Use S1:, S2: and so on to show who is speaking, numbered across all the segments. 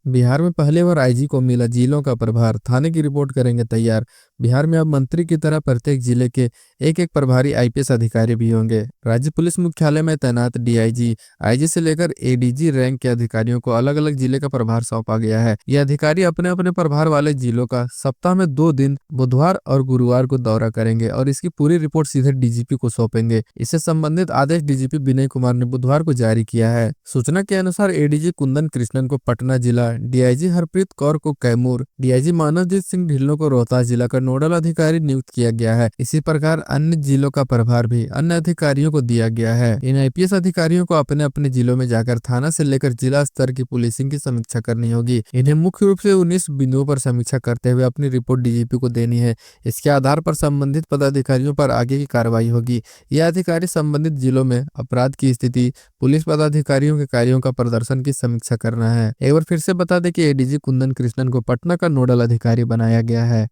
S1: बिहार में पहली बार आईजी को मिला जिलों का प्रभार, थाने की रिपोर्ट करेंगे तैयार। बिहार में अब मंत्री की तरह प्रत्येक जिले के एक एक प्रभारी आईपीएस अधिकारी भी होंगे। राज्य पुलिस मुख्यालय में तैनात डीआईजी, आईजी से लेकर एडीजी रैंक के अधिकारियों को अलग अलग जिले का प्रभार सौंपा गया है। ये अधिकारी अपने अपने प्रभार वाले जिलों का सप्ताह में 2 दिन बुधवार और गुरुवार को दौरा करेंगे और इसकी पूरी रिपोर्ट सीधे डीजीपी को सौंपेंगे। इससे संबंधित आदेश डीजीपी विनय कुमार ने बुधवार को जारी किया है। सूचना के अनुसार एडीजी कुंदन कृष्णन को पटना जिला, डीआईजी हरप्रीत कौर को कैमूर, डीआईजी मानवजीत सिंह ढिल्लों को रोहतास जिला का नोडल अधिकारी नियुक्त किया गया है। इसी प्रकार अन्य जिलों का प्रभार भी अन्य अधिकारियों को दिया गया है। इन आईपीएस अधिकारियों को अपने अपने जिलों में जाकर थाना से लेकर जिला स्तर की पुलिसिंग की समीक्षा करनी होगी। इन्हें मुख्य रूप से 19 बिंदुओं पर समीक्षा करते हुए अपनी रिपोर्ट डीजीपी को देनी है। इसके आधार पर संबंधित पदाधिकारियों पर आगे की कार्रवाई होगी। यह अधिकारी संबंधित जिलों में अपराध की स्थिति, पुलिस पदाधिकारियों के कार्यों का प्रदर्शन की समीक्षा करना है। एक बार फिर से बता दें कि एडीजी कुंदन कृष्णन को पटना का नोडल अधिकारी बनाया गया है।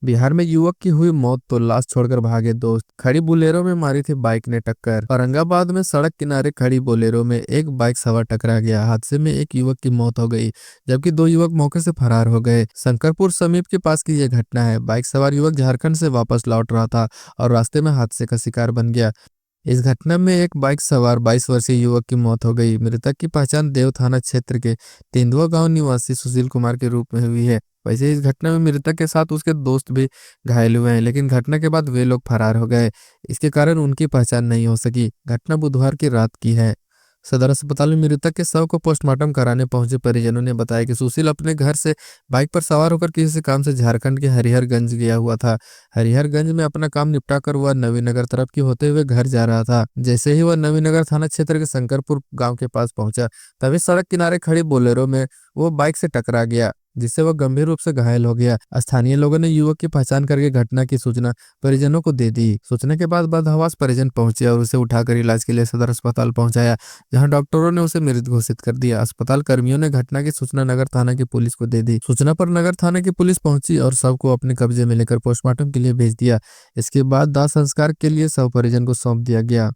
S1: बिहार में युवक की हुई मौत तो लाश छोड़कर भागे दोस्त, खड़ी बोलेरो में मारी थी बाइक ने टक्कर। औरंगाबाद में सड़क किनारे खड़ी बोलेरो में एक बाइक सवार टकरा गया। हादसे में एक युवक की मौत हो गई जबकि 2 युवक मौके से फरार हो गए। शंकरपुर समीप के पास की यह घटना है। बाइक सवार युवक झारखंड से वापस लौट रहा था और रास्ते में हादसे का शिकार बन गया। इस घटना में एक बाइक सवार 22 वर्षीय युवक की मौत हो गई। मृतक की पहचान देव थाना क्षेत्र के तेंदुआ गांव निवासी सुशील कुमार के रूप में हुई है। वैसे इस घटना में मृतक के साथ उसके दोस्त भी घायल हुए हैं, लेकिन घटना के बाद वे लोग फरार हो गए। इसके कारण उनकी पहचान नहीं हो सकी। घटना बुधवार की रात की है। सदर अस्पताल में मृतक के शव को पोस्टमार्टम कराने पहुंचे परिजनों ने बताया कि सुशील अपने घर से बाइक पर सवार होकर किसी काम से झारखंड के हरिहरगंज गया हुआ था। हरिहरगंज में अपना काम निपटा कर वह नवीनगर तरफ की होते हुए घर जा रहा था। जैसे ही वह नवीनगर थाना क्षेत्र के शंकरपुर गांव के पास पहुंचा, तभी सड़क किनारे खड़ी बोलेरो में वो बाइक से टकरा गया, जिससे वह गंभीर रूप से घायल हो गया। स्थानीय लोगों ने युवक की पहचान करके घटना की सूचना परिजनों को दे दी। सूचना के बाद बदहवास परिजन पहुंचे और उसे उठाकर इलाज के लिए सदर अस्पताल पहुंचाया, जहां डॉक्टरों ने उसे मृत घोषित कर दिया। अस्पताल कर्मियों ने घटना की सूचना नगर थाना की पुलिस को दे दी। सूचना पर नगर थाना की पुलिस पहुंची और शव को अपने कब्जे में लेकर पोस्टमार्टम के लिए भेज दिया। इसके बाद दाह संस्कार के लिए शव परिजन को सौंप दिया गया।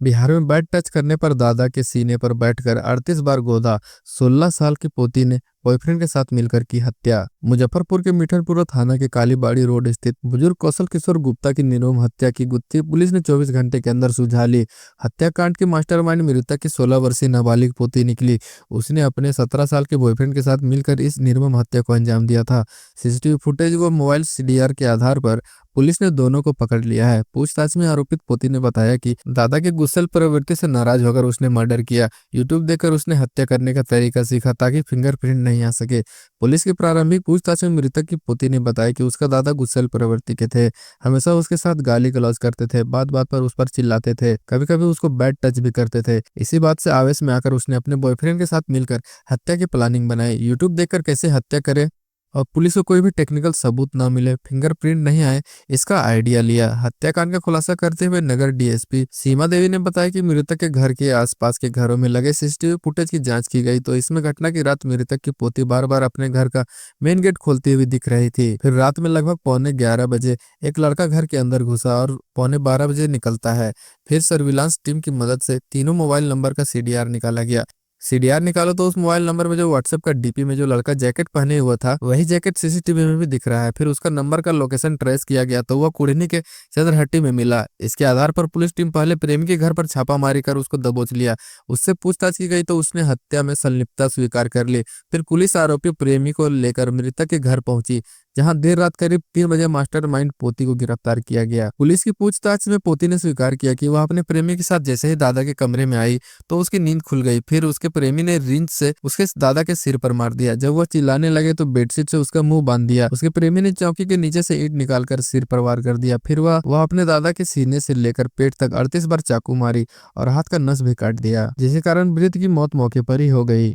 S1: बिहार में बैट टच करने पर दादा के सीने पर बैठकर 38 बार गोदा, 16 साल की पोती ने बॉयफ्रेंड के साथ मिलकर की हत्या। मुजफ्फरपुर के मिठनपुरा थाना के कालीबाड़ी रोड स्थित बुजुर्ग कौशल किशोर गुप्ता की निर्मम हत्या की गुत्थी पुलिस ने 24 घंटे के अंदर सुलझा ली। हत्याकांड के मास्टरमाइंड मृतक की 16 वर्षीय नाबालिग पोती निकली। उसने अपने 17 साल के बॉयफ्रेंड के साथ मिलकर इस निर्मम हत्या को अंजाम दिया था। सीसीटीवी फुटेज व मोबाइल सीडीआर के आधार पर पुलिस ने दोनों को पकड़ लिया है। पूछताछ में आरोपित पोती ने बताया कि दादा के गुस्सेल प्रवृत्ति से नाराज होकर उसने मर्डर किया। यूट्यूब देखकर उसने हत्या करने का तरीका सीखा ताकि फिंगरप्रिंट नहीं आ सके। पुलिस की प्रारंभिक पूछताछ में मृतक की पोती ने बताया कि उसका दादा गुस्सेल प्रवृत्ति के थे, हमेशा उसके साथ गाली गलौज करते थे, बात बात पर उस पर चिल्लाते थे, कभी कभी उसको बैड टच भी करते थे। इसी बात से आवेश में आकर उसने अपने बॉयफ्रेंड के साथ मिलकर हत्या की प्लानिंग बनाई। यूट्यूब देखकर कैसे हत्या करे और पुलिस को कोई भी टेक्निकल सबूत ना मिले, फिंगरप्रिंट नहीं आए, इसका आइडिया लिया। हत्याकांड का खुलासा करते हुए नगर डीएसपी सीमा देवी ने बताया कि मृतक के घर के आसपास के घरों में लगे सीसीटीवी फुटेज की जांच की गई तो इसमें घटना की रात मृतक की पोती बार बार अपने घर का मेन गेट खोलती हुई दिख रही थी। फिर रात में लगभग 11:15 बजे एक लड़का घर के अंदर घुसा और 12:15 बजे निकलता है। फिर सर्विलांस टीम की मदद से तीनों मोबाइल नंबर का सीडीआर निकाला गया। सीडीआर निकालो तो उस मोबाइल नंबर में जो व्हाट्सएप का डीपी में जो लड़का जैकेट पहने हुआ था वही जैकेट सीसीटीवी में भी दिख रहा है। फिर उसका नंबर का लोकेशन ट्रेस किया गया तो वह कुड़नी के सदरहट्टी में मिला। इसके आधार पर पुलिस टीम पहले प्रेमी के घर पर छापामारी कर उसको दबोच लिया। उससे पूछताछ की गई तो उसने हत्या में संलिप्तता स्वीकार कर ली। फिर पुलिस आरोपी प्रेमी को लेकर मृतक के घर पहुंची, जहां देर रात करीब 3 बजे मास्टरमाइंड पोती को गिरफ्तार किया गया। पुलिस की पूछताछ में पोती ने स्वीकार किया कि वह अपने प्रेमी के साथ जैसे ही दादा के कमरे में आई तो उसकी नींद खुल गई। फिर उसके प्रेमी ने रिंच से उसके दादा के सिर पर मार दिया। जब वह चिल्लाने लगे तो बेडशीट से उसका मुंह बांध दिया। उसके प्रेमी ने चौकी के नीचे से ईंट निकालकर सिर पर वार कर दिया। फिर वह अपने दादा के सीने से लेकर पेट तक 38 बार चाकू मारी और हाथ का नस भी काट दिया, जिसके कारण मृत की मौत मौके पर ही हो गई।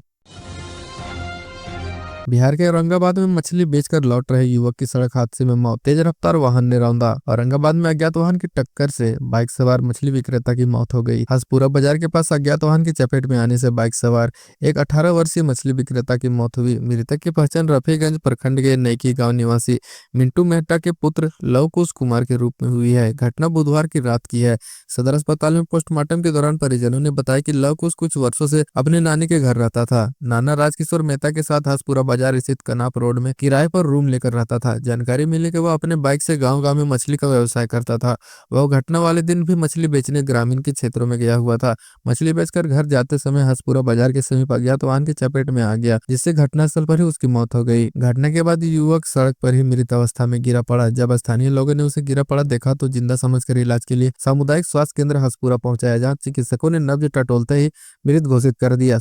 S1: बिहार के औरंगाबाद में मछली बेचकर लौट रहे युवक की सड़क हादसे में मौत। तेज रफ्तार वाहन ने रौंदा। औरंगाबाद में अज्ञात वाहन की टक्कर से बाइक सवार मछली विक्रेता की मौत हो गई। हसपुरा बाजार के पास अज्ञात वाहन की चपेट में आने से बाइक सवार एक 18 वर्षीय मछली विक्रेता की मौत हुई। मृतक की पहचान रफीगंज प्रखंड के नईकी गांव निवासी मिंटू मेहता के पुत्र लव कुश कुमार के रूप में हुई है। घटना बुधवार की रात की है। सदर अस्पताल में पोस्टमार्टम के दौरान परिजनों ने बताया कि लव कुछ वर्षों से अपने नानी के घर रहता था। नाना राजकिशोर मेहता के साथ हसपुरा बाजार स्थित कनाप रोड में किराए पर रूम लेकर रहता था। जानकारी मिली कि वह अपने बाइक से गांव-गांव में मछली का व्यवसाय करता था। वह घटना वाले दिन भी मछली बेचने ग्रामीण के क्षेत्रों में गया हुआ था। मछली बेचकर घर जाते समय हसपुरा बाजार के समीप अज्ञात वाहन की चपेट में आ गया, जिससे घटनास्थल पर ही उसकी मौत हो गई। घटना के बाद युवक सड़क पर ही मृत अवस्था में गिरा पड़ा। जब स्थानीय लोगों ने उसे गिरा पड़ा देखा तो जिंदा समझकर इलाज के लिए सामुदायिक स्वास्थ्य केंद्र हसपुरा पहुंचाया, जहां चिकित्सकों ने नब्ज टटोलते ही मृत घोषित कर दिया।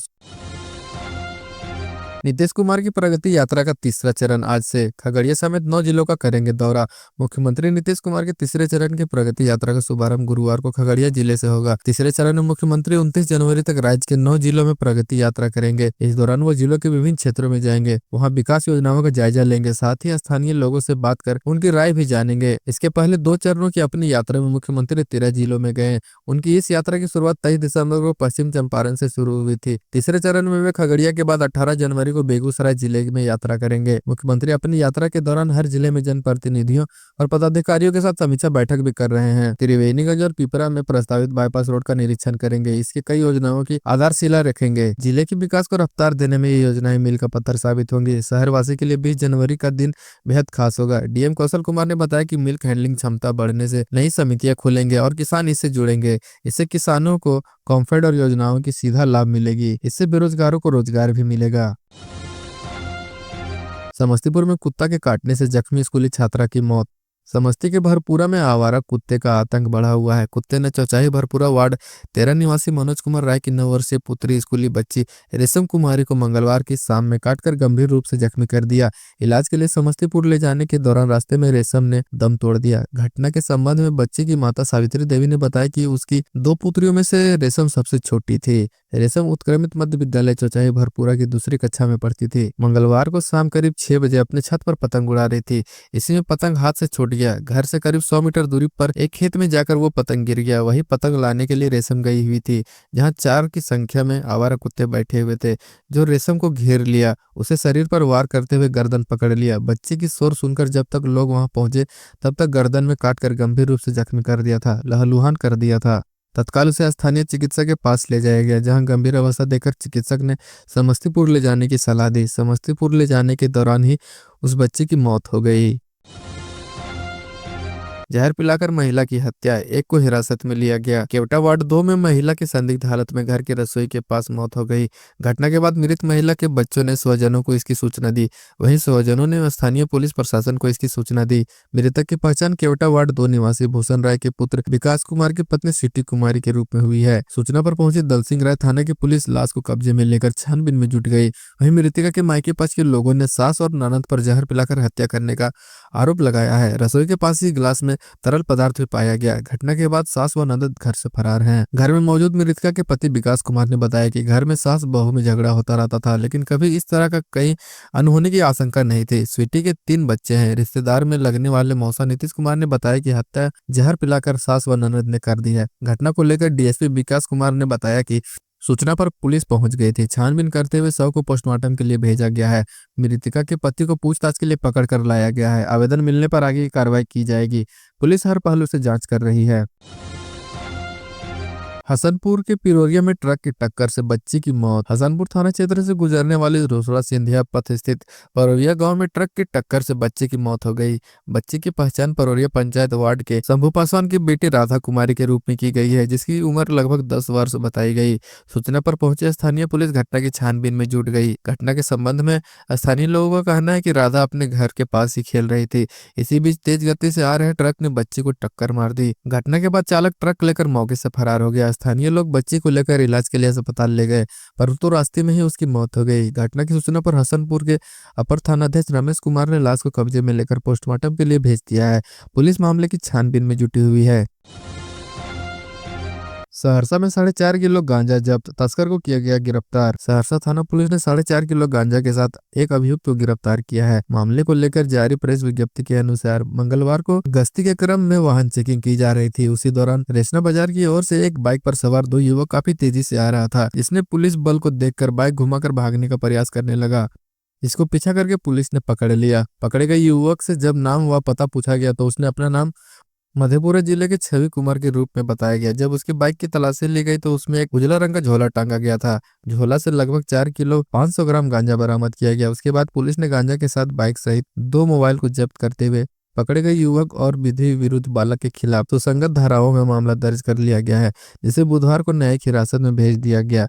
S1: नीतीश कुमार की प्रगति यात्रा का तीसरा चरण आज से खगड़िया समेत 9 जिलों का करेंगे दौरा। मुख्यमंत्री नीतीश कुमार के तीसरे चरण की प्रगति यात्रा का शुभारंभ गुरुवार को खगड़िया जिले से होगा। तीसरे चरण में मुख्यमंत्री 29 जनवरी तक राज्य के 9 जिलों में प्रगति यात्रा करेंगे। इस दौरान वो जिलों के विभिन्न क्षेत्रों में जाएंगे, वहाँ विकास योजनाओं का जायजा लेंगे, साथ ही स्थानीय लोगों से बात कर उनकी राय भी जानेंगे। इसके पहले 2 चरणों की अपनी यात्रा में मुख्यमंत्री 13 जिलों में गए। उनकी इस यात्रा की शुरुआत 23 दिसंबर को पश्चिम चंपारण से शुरू हुई थी। तीसरे चरण में वे खगड़िया के बाद 18 जनवरी को बेगूसराय जिले में यात्रा करेंगे। मुख्यमंत्री अपनी यात्रा के दौरान हर जिले में जनप्रतिनिधियों और पदाधिकारियों के साथ समीक्षा बैठक भी कर रहे हैं। त्रिवेणीगंज और पिपरा में प्रस्तावित बाईपास रोड का निरीक्षण करेंगे। इसके कई योजनाओं की आधारशिला रखेंगे। जिले के विकास को रफ्तार देने में ये योजनाएं मील का पत्थर साबित होंगी। शहरवासी के लिए 20 जनवरी का दिन बेहद खास होगा। डीएम कौशल कुमार ने बताया कि मिल्क हैंडलिंग क्षमता बढ़ने से नई समितियां खुलेंगे और किसान इससे जुड़ेंगे। इससे किसानों को कॉम्फेड और योजनाओं की सीधा लाभ मिलेगी। इससे बेरोजगारों को रोजगार भी मिलेगा। समस्तीपुर में कुत्ता के काटने से जख्मी स्कूली छात्रा की मौत। समस्ती के भरपूरा में आवारा कुत्ते का आतंक बढ़ा हुआ है। कुत्ते ने चौचाई भरपूरा वार्ड 13 निवासी मनोज कुमार राय की 9 वर्षीय पुत्री स्कूली बच्ची रेशम कुमारी को मंगलवार की शाम में काटकर गंभीर रूप से जख्मी कर दिया। इलाज के लिए समस्तीपुर ले जाने के दौरान रास्ते में रेशम ने दम तोड़ दिया। घटना के संबंध में बच्ची की माता सावित्री देवी ने बताया कि उसकी 2 पुत्रियों में से रेशम सबसे छोटी थी। रेशम उत्क्रमित मध्य विद्यालय चौचाई भरपूरा की दूसरी कक्षा में पढ़ती थी। मंगलवार को शाम करीब 6 बजे अपने छत पर पतंग उड़ा रही थी। इसी में पतंग हाथ से छूट गया। घर से करीब 100 मीटर दूरी पर एक खेत में जाकर वो पतंग गिर गया। वही पतंग लाने के लिए रेशम गई हुई थी, जहां 4 की संख्या में आवारा कुत्ते बैठे हुए थे, जो रेशम को घेर लिया। उसे शरीर पर वार करते हुए गर्दन पकड़ लिया। बच्ची की शोर सुनकर जब तक लोग वहां पहुंचे तब तक गर्दन में काटकर गंभीर रूप से जख्मी कर दिया था, लहलुहान कर दिया था। तत्काल उसे स्थानीय चिकित्सक के पास ले जाया गया, जहां गंभीर अवस्था देखकर चिकित्सक ने समस्तीपुर ले जाने की सलाह दी। समस्तीपुर ले जाने के दौरान ही उस बच्ची की मौत हो गई। जहर पिलाकर महिला की हत्या, एक को हिरासत में लिया गया। केवटा वार्ड 2 में महिला की संदिग्ध हालत में घर की रसोई के पास मौत हो गई। घटना के बाद मृत महिला के बच्चों ने स्वजनों को इसकी सूचना दी। वहीं स्वजनों ने स्थानीय पुलिस प्रशासन को इसकी सूचना दी। मृतक की पहचान केवटा वार्ड 2 निवासी भूषण राय के पुत्र विकास कुमार की पत्नी सिटी कुमारी के रूप में हुई है। सूचना पर पहुंची दल सिंह राय थाना की पुलिस लाश को कब्जे में लेकर छानबीन में जुट गई। वहीं मृतका के मायके पक्ष के लोगों ने सास और ननद पर जहर पिलाकर हत्या करने का आरोप लगाया है। रसोई के पास ही गिलास में तरल पदार्थ भी पाया गया। घटना के बाद सास व ननद घर से फरार हैं। घर में मौजूद मृतका के पति विकास कुमार ने बताया कि घर में सास बहू में झगड़ा होता रहता था, लेकिन कभी इस तरह का कहीं अनहोनी की आशंका नहीं थी। स्वीटी के 3 बच्चे हैं। रिश्तेदार में लगने वाले मौसा नीतीश कुमार ने बताया कि हत्या जहर पिलाकर सास व ननद ने कर दी है। घटना को लेकर डीएसपी विकास कुमार ने बताया कि सूचना पर पुलिस पहुंच गई थी। छानबीन करते हुए शव को पोस्टमार्टम के लिए भेजा गया है। मृतका के पति को पूछताछ के लिए पकड़ कर लाया गया है। आवेदन मिलने पर आगे की कार्रवाई की जाएगी। पुलिस हर पहलू से जांच कर रही है। हसनपुर के पिरोरिया में ट्रक की टक्कर से बच्ची की मौत। हसनपुर थाना क्षेत्र से गुजरने वाली रोसड़ा सिंधिया पथ स्थित परोरिया गांव में ट्रक की टक्कर से बच्चे की मौत हो गई। बच्ची की पहचान परोरिया पंचायत वार्ड के शंभू पासवान की बेटी राधा कुमारी के रूप में की गई है, जिसकी उम्र लगभग 10 वर्ष बताई गई। सूचना पर पहुंचे स्थानीय पुलिस घटना की छानबीन में जुट गई। घटना के संबंध में स्थानीय लोगों का कहना है कि राधा अपने घर के पास ही खेल रही थी। इसी बीच तेज गति से आ रहे ट्रक ने बच्ची को टक्कर मार दी। घटना के बाद चालक ट्रक लेकर मौके से फरार हो गया। स्थानीय लोग बच्ची को लेकर इलाज के लिए अस्पताल ले गए, परंतु रास्ते में ही उसकी मौत हो गई। घटना की सूचना पर हसनपुर के अपर थानाध्यक्ष रमेश कुमार ने लाश को कब्जे में लेकर पोस्टमार्टम के लिए भेज दिया है। पुलिस मामले की छानबीन में जुटी हुई है। सहरसा में 4.5 किलो गांजा जब्त, तस्कर को किया गया गिरफ्तार। सहरसा थाना पुलिस ने 4.5 किलो गांजा के साथ एक अभियुक्त को गिरफ्तार किया है। मामले को लेकर जारी प्रेस विज्ञप्ति के अनुसार मंगलवार को गश्ती के क्रम में वाहन चेकिंग की जा रही थी। उसी दौरान रेशना बाजार की ओर से एक बाइक पर सवार दो युवक काफी तेजी से आ रहा था, जिसने पुलिस बल को देखकर बाइक घुमाकर भागने का प्रयास करने लगा। इसको पीछा करके पुलिस ने पकड़ लिया। पकड़े गए युवक से जब नाम व पता पूछा गया तो उसने अपना नाम मधेपुरा जिले के छवि कुमार के रूप में बताया गया। जब उसकी बाइक की तलाशी ली गई तो उसमें एक उजला रंग का झोला टांगा गया था। झोला से लगभग 4 किलो 500 ग्राम गांजा बरामद किया गया। उसके बाद पुलिस ने गांजा के साथ बाइक सहित 2 मोबाइल को जब्त करते हुए पकड़े गए युवक और विधि विरुद्ध बालक के खिलाफ सुसंगत धाराओं में मामला दर्ज कर लिया गया है, जिसे बुधवार को न्यायिक हिरासत में भेज दिया गया।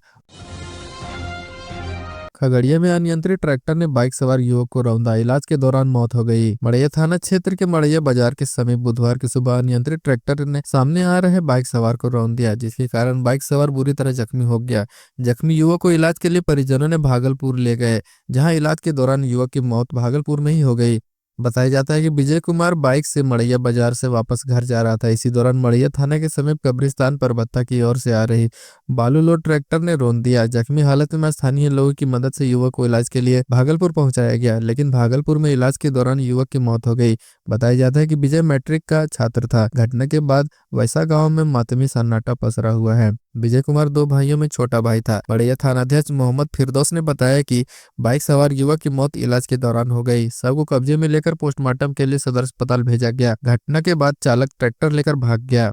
S1: खगड़िया में अनियंत्रित ट्रैक्टर ने बाइक सवार युवक को रौंदा, इलाज के दौरान मौत हो गई। मड़ैया थाना क्षेत्र के मड़ैया बाजार के समीप बुधवार की सुबह अनियंत्रित ट्रैक्टर ने सामने आ रहे बाइक सवार को रौंद दिया, जिसके कारण बाइक सवार बुरी तरह जख्मी हो गया। जख्मी युवक को इलाज के लिए परिजनों ने भागलपुर ले गए, जहां इलाज के दौरान युवक की मौत भागलपुर में ही हो गई। बताया जाता है कि विजय कुमार बाइक से मड़ैया बाजार से वापस घर जा रहा था। इसी दौरान मड़ैया थाना के समीप कब्रिस्तान पर भत्ता की ओर से आ रही बालू लोड ट्रैक्टर ने रौंद दिया। जख्मी हालत में स्थानीय लोगों की मदद से युवक को इलाज के लिए भागलपुर पहुंचाया गया, लेकिन भागलपुर में इलाज के दौरान युवक की मौत हो गई। बताया जाता है कि विजय मैट्रिक का छात्र था। घटना के बाद वैसा गांव में मातमी सन्नाटा पसरा हुआ है। विजय कुमार 2 भाइयों में छोटा भाई था। मड़ैया थानाध्यक्ष मोहम्मद फिरदौस ने बताया कि बाइक सवार युवक की मौत इलाज के दौरान हो गई। शव को कब्जे में लेकर पोस्टमार्टम के लिए सदर अस्पताल भेजा गया। घटना के बाद चालक ट्रैक्टर लेकर भाग गया।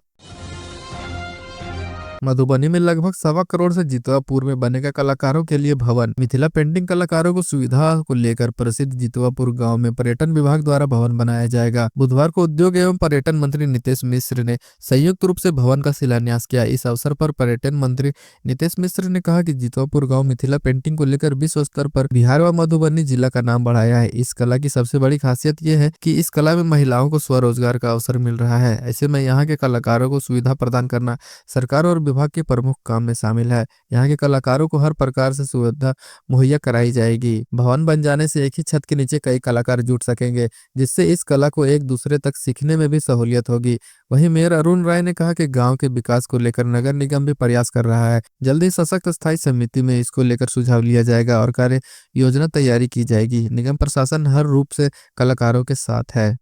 S1: मधुबनी में लगभग 1.25 करोड़ से जितवापुर में बनेगा कलाकारों के लिए भवन। मिथिला पेंटिंग कलाकारों को सुविधा को लेकर प्रसिद्ध जितवापुर गांव में पर्यटन विभाग द्वारा भवन बनाया जाएगा। बुधवार को उद्योग एवं पर्यटन मंत्री नितेश मिश्र ने संयुक्त रूप से भवन का शिलान्यास किया। इस अवसर पर पर्यटन मंत्री नितेश मिश्र ने कहा कि जितवापुर गाँव मिथिला पेंटिंग को लेकर विश्व स्तर पर बिहार व मधुबनी जिला का नाम बढ़ाया है। इस कला की सबसे बड़ी खासियत यह है कि इस कला में महिलाओं को स्वरोजगार का अवसर मिल रहा है। ऐसे में यहाँ के कलाकारों को सुविधा प्रदान करना सरकार और विभाग के प्रमुख काम में शामिल है। यहाँ के कलाकारों को हर प्रकार से सुविधा मुहैया कराई जाएगी। भवन बन जाने से एक ही छत के नीचे कई कलाकार जुट सकेंगे, जिससे इस कला को एक दूसरे तक सीखने में भी सहूलियत होगी। वहीं मेयर अरुण राय ने कहा कि गांव के विकास को लेकर नगर निगम भी प्रयास कर रहा है। जल्द ही सशक्त स्थायी समिति में इसको लेकर सुझाव लिया जाएगा और कार्य योजना तैयारी की जाएगी। निगम प्रशासन हर रूप से कलाकारों के साथ है।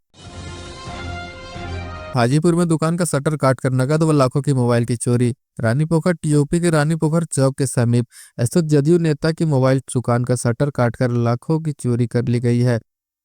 S1: हाजीपुर में दुकान का शटर काटकर नगद व लाखों की मोबाइल की चोरी। रानीपोखर टीओपी के रानीपोखर चौक के समीप स्थित जदयू नेता की मोबाइल दुकान का शटर काटकर लाखों की चोरी कर ली गई है,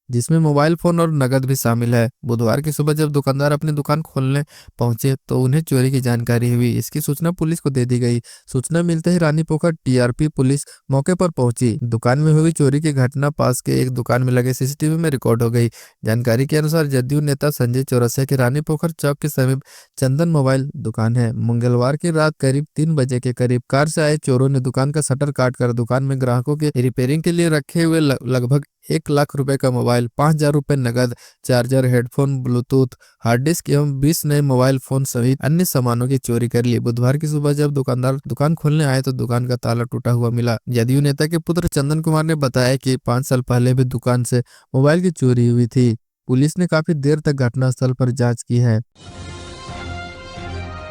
S1: जिसमें मोबाइल फोन और नगद भी शामिल है। बुधवार की सुबह जब दुकानदार अपनी दुकान खोलने पहुंचे तो उन्हें चोरी की जानकारी हुई। इसकी सूचना पुलिस को दे दी गई। सूचना मिलते ही रानीपोखर टीआरपी पुलिस मौके पर पहुंची। दुकान में हुई चोरी की घटना पास के एक दुकान में लगे सीसीटीवी में रिकॉर्ड हो गई। जानकारी के अनुसार जदयू नेता संजय चौरसिया के रानीपोखर चौक के समीप चंदन मोबाइल दुकान है। मंगलवार की रात करीब 3 बजे के करीब कार से आए चोरों ने दुकान का शटर काटकर दुकान में ग्राहकों के रिपेयरिंग के लिए रखे हुए लगभग 1 लाख रुपए का मोबाइल, 5,000 रुपए नगद, charger, headphone, Bluetooth, hard disk एवं 20 नए मोबाइल फोन सहित अन्य सामानों की चोरी कर ली। बुधवार की सुबह जब दुकानदार दुकान खोलने आए तो दुकान का ताला टूटा हुआ मिला। जदयू नेता के पुत्र चंदन कुमार ने बताया कि 5 साल पहले भी दुकान से मोबाइल की चोरी हुई थी। पुलिस ने काफी देर तक घटनास्थल पर जांच की है।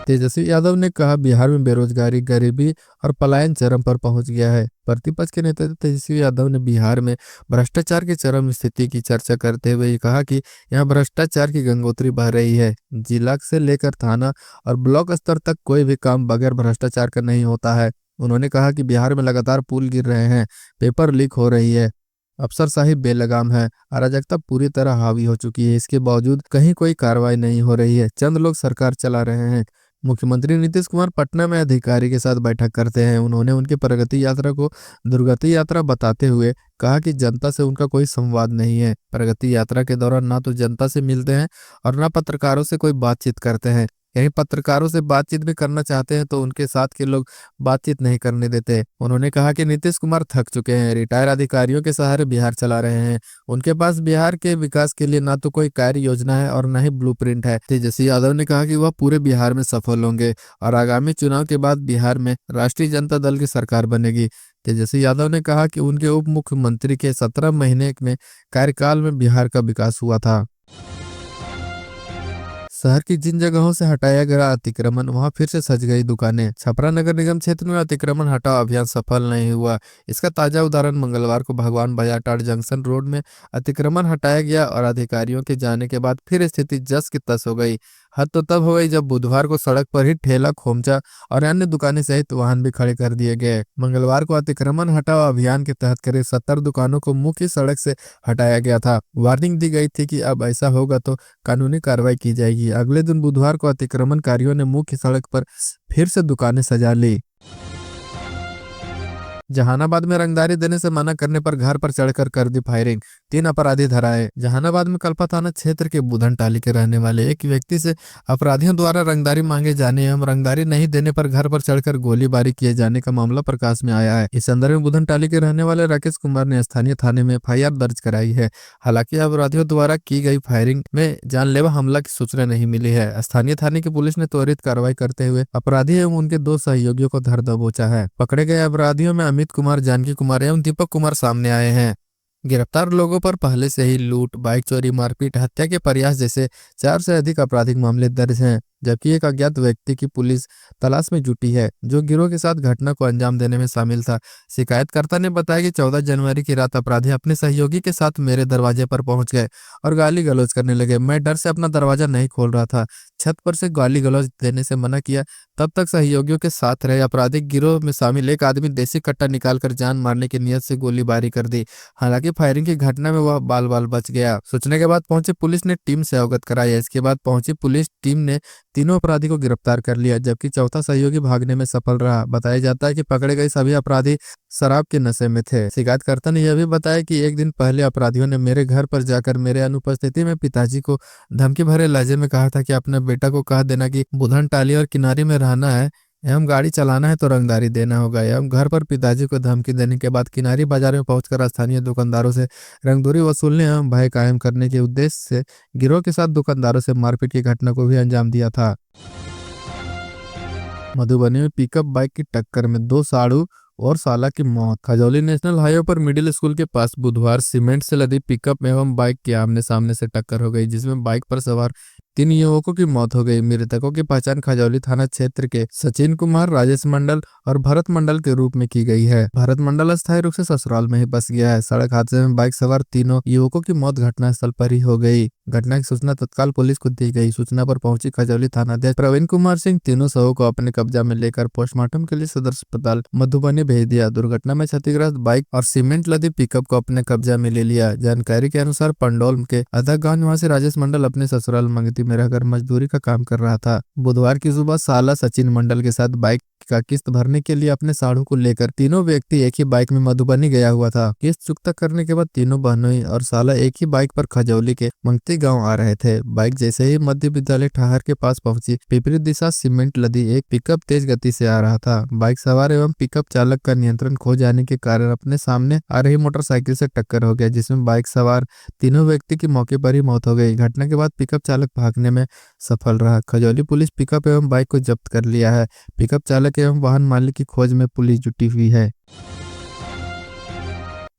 S1: तेजस्वी यादव ने कहा बिहार में बेरोजगारी, गरीबी और पलायन चरम पर पहुंच गया है। प्रतिपक्ष के नेता तेजस्वी यादव ने बिहार में भ्रष्टाचार की चरम स्थिति की चर्चा करते हुए कहा कि यहां भ्रष्टाचार की गंगोत्री बह रही है। जिला से लेकर थाना और ब्लॉक स्तर तक कोई भी काम बगैर भ्रष्टाचार का नहीं होता है। उन्होंने कहा कि बिहार में लगातार पुल गिर रहे हैं, पेपर लीक हो रही है, अफसरशाही बेलगाम है, अराजकता पूरी तरह हावी हो चुकी है। इसके बावजूद कहीं कोई कार्रवाई नहीं हो रही है। चंद लोग सरकार चला रहे हैं। मुख्यमंत्री नीतीश कुमार पटना में अधिकारी के साथ बैठक करते हैं। उन्होंने उनकी प्रगति यात्रा को दुर्गति यात्रा बताते हुए कहा कि जनता से उनका कोई संवाद नहीं है। प्रगति यात्रा के दौरान ना तो जनता से मिलते हैं और ना पत्रकारों से कोई बातचीत करते हैं। यही पत्रकारों से बातचीत भी करना चाहते हैं तो उनके साथ के लोग बातचीत नहीं करने देते। उन्होंने कहा कि नीतीश कुमार थक चुके हैं, रिटायर अधिकारियों के सहारे बिहार चला रहे हैं। उनके पास बिहार के विकास के लिए ना तो कोई कार्य योजना है और न ही ब्लूप्रिंट है। तेजस्वी यादव ने कहा कि वह पूरे बिहार में सफल होंगे और आगामी चुनाव के बाद बिहार में राष्ट्रीय जनता दल की सरकार बनेगी। तेजस्वी यादव ने कहा कि उनके उप मुख्यमंत्री के 17 महीने में कार्यकाल में बिहार का विकास हुआ था। शहर की जिन जगहों से हटाया गया अतिक्रमण वहां फिर से सज गई दुकानें। छपरा नगर निगम क्षेत्र में अतिक्रमण हटाओ अभियान सफल नहीं हुआ। इसका ताजा उदाहरण मंगलवार को भगवान बाजारटाट जंक्शन रोड में अतिक्रमण हटाया गया और अधिकारियों के जाने के बाद फिर स्थिति जस की तस हो गई। हद तो तब हो गई जब बुधवार को सड़क पर ही ठेला, खोमचा और अन्य दुकानें सहित वाहन भी खड़े कर दिए गए। मंगलवार को अतिक्रमण हटाओ अभियान के तहत करीब 70 दुकानों को मुख्य सड़क से हटाया गया था। वार्निंग दी गई थी कि अब ऐसा होगा तो कानूनी कार्रवाई की जाएगी। अगले दिन बुधवार को अतिक्रमणकारियों ने मुख्य सड़क पर फिर से दुकानें सजा ली। जहानाबाद में रंगदारी देने से मना करने पर घर पर चढ़कर कर दी फायरिंग, 3 अपराधी धराए। जहानाबाद में कल्पा थाना क्षेत्र के बुधन टाली के रहने वाले एक व्यक्ति से अपराधियों द्वारा रंगदारी मांगे जाने एवं रंगदारी नहीं देने पर घर पर चढ़कर गोलीबारी किए जाने का मामला प्रकाश में आया है। इस संदर्भ में बुधन टाली के रहने वाले राकेश कुमार ने स्थानीय थाने में FIR दर्ज कराई है। हालांकि अपराधियों द्वारा की गई फायरिंग में जानलेवा हमला की सूचना नहीं मिली है। स्थानीय थाने की पुलिस ने त्वरित कार्रवाई करते हुए अपराधी एवं उनके 2 सहयोगियों को धर दबोचा है। पकड़े गए अपराधियों में अमित कुमार, जानकी कुमार एवं दीपक कुमार सामने आए हैं। गिरफ्तार लोगों पर पहले से ही लूट, बाइक चोरी, मारपीट, हत्या के प्रयास जैसे 4 से अधिक आपराधिक मामले दर्ज हैं, जबकि एक अज्ञात व्यक्ति की पुलिस तलाश में जुटी है जो गिरोह के साथ घटना को अंजाम देने में शामिल था। शिकायतकर्ता ने बताया कि 14 जनवरी की रात अपराधी अपने सहयोगी के साथ मेरे दरवाजे पर पहुंच गए और गाली गलौज करने लगे। मैं डर से अपना दरवाजा नहीं खोल रहा था। छत पर से गाली गलौज देने से मना किया। तब तक सहयोगियों के साथ रहे आपराधिक गिरोह में शामिल एक आदमी देसी कट्टा निकालकर जान मारने की नियत से गोलीबारी कर दी। हालांकि फायरिंग की घटना में वह बाल बाल बच गया। सूचना के बाद पहुंची पुलिस ने टीम से अवगत कराया। इसके बाद पहुंची पुलिस टीम ने तीनों अपराधी को गिरफ्तार कर लिया, जबकि चौथा सहयोगी भागने में सफल रहा। बताया जाता है कि पकड़े गए सभी अपराधी शराब के नशे में थे। शिकायतकर्ता ने यह भी बताया कि एक दिन पहले अपराधियों ने मेरे घर पर जाकर मेरे अनुपस्थिति में पिताजी को धमकी भरे लहजे में कहा था कि अपने बेटा को कह देना कि बुधन टाली और किनारे में रहना है एवं गाड़ी चलाना है तो रंगदारी देना होगा। एवं घर पर पिताजी को धमकी देने के बाद किनारी बाजार में पहुंचकर स्थानीय दुकानदारों से रंगदूरी वसूलने एवं भय कायम करने के उद्देश्य से गिरोह के साथ दुकानदारों से मारपीट की घटना को भी अंजाम दिया था। मधुबनी में पिकअप बाइक की टक्कर में 2 साढ़ू और साला की मौत। खजौली नेशनल हाईवे पर मिडिल स्कूल के पास बुधवार सीमेंट से लदी पिकअप एवं बाइक की आमने सामने से टक्कर हो गई, जिसमें बाइक पर सवार 3 युवकों की मौत हो गई। मृतकों की पहचान खजौली थाना क्षेत्र के सचिन कुमार, राजेश मंडल और भरत मंडल के रूप में की गई है। भरत मंडल अस्थायी रूप से ससुराल में ही बस गया है। सड़क हादसे में बाइक सवार तीनों युवकों की मौत घटनास्थल पर ही हो गई। घटना की सूचना तत्काल पुलिस को दी गई। सूचना पर पहुंची खजौली थानाध्यक्ष प्रवीण कुमार सिंह तीनों शवों को अपने कब्जा में लेकर पोस्टमार्टम के लिए सदर अस्पताल मधुबनी भेज दिया। दुर्घटना में क्षतिग्रस्त बाइक और सीमेंट लदी पिकअप को अपने कब्जा में ले लिया। जानकारी के अनुसार पंडौल के अधक गांव निवासी राजेश मंडल अपने ससुराल मंगती में रहकर मजदूरी का काम कर रहा था। बुधवार की सुबह साला सचिन मंडल के साथ बाइक का किस्त भरने के लिए अपने साढ़ू को लेकर तीनों व्यक्ति एक ही बाइक में मधुबनी गया हुआ था। किस्त चुकता करने के बाद तीनों बहनोई और साला एक ही बाइक पर खजौली के मंगती गांव आ रहे थे। बाइक जैसे ही मध्य विद्यालय ठहर के पास पहुंची, विपरीत दिशा सीमेंट लदी एक पिकअप तेज गति से आ रहा था। बाइक सवार एवं पिकअप चालक का नियंत्रण खो जाने के कारण अपने सामने आ रही मोटरसाइकिल से टक्कर हो गया, जिसमें बाइक सवार तीनों व्यक्ति की मौके पर ही मौत हो गई। घटना के बाद पिकअप चालक भागने में सफल रहा। खजौली पुलिस पिकअप एवं बाइक को जब्त कर लिया है। पिकअप चालक एवं वाहन मालिक की खोज में पुलिस जुटी हुई है।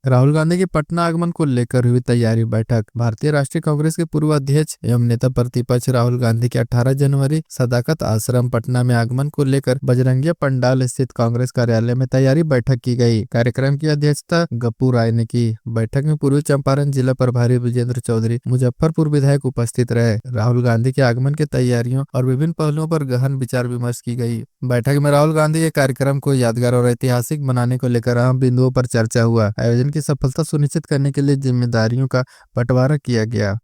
S1: राहुल गांधी के पटना आगमन को लेकर हुई तैयारी बैठक। भारतीय राष्ट्रीय कांग्रेस के पूर्व अध्यक्ष एवं नेता प्रतिपक्ष राहुल गांधी के 18 जनवरी सदाकत आश्रम पटना में आगमन को लेकर बजरंगिया पंडाल स्थित कांग्रेस कार्यालय में तैयारी बैठक की गई। कार्यक्रम की अध्यक्षता गप्पू राय ने की। बैठक में पूर्वी चंपारण जिला प्रभारी विजेंद्र चौधरी, मुजफ्फरपुर विधायक उपस्थित रहे। राहुल गांधी के आगमन की तैयारियों और विभिन्न पहलुओं पर गहन विचार विमर्श की गई। बैठक में राहुल गांधी के कार्यक्रम को यादगार और ऐतिहासिक बनाने को लेकर अहम बिंदुओं पर चर्चा हुआ। आयोजन की सफलता सुनिश्चित करने के लिए जिम्मेदारियों का बंटवारा किया गया।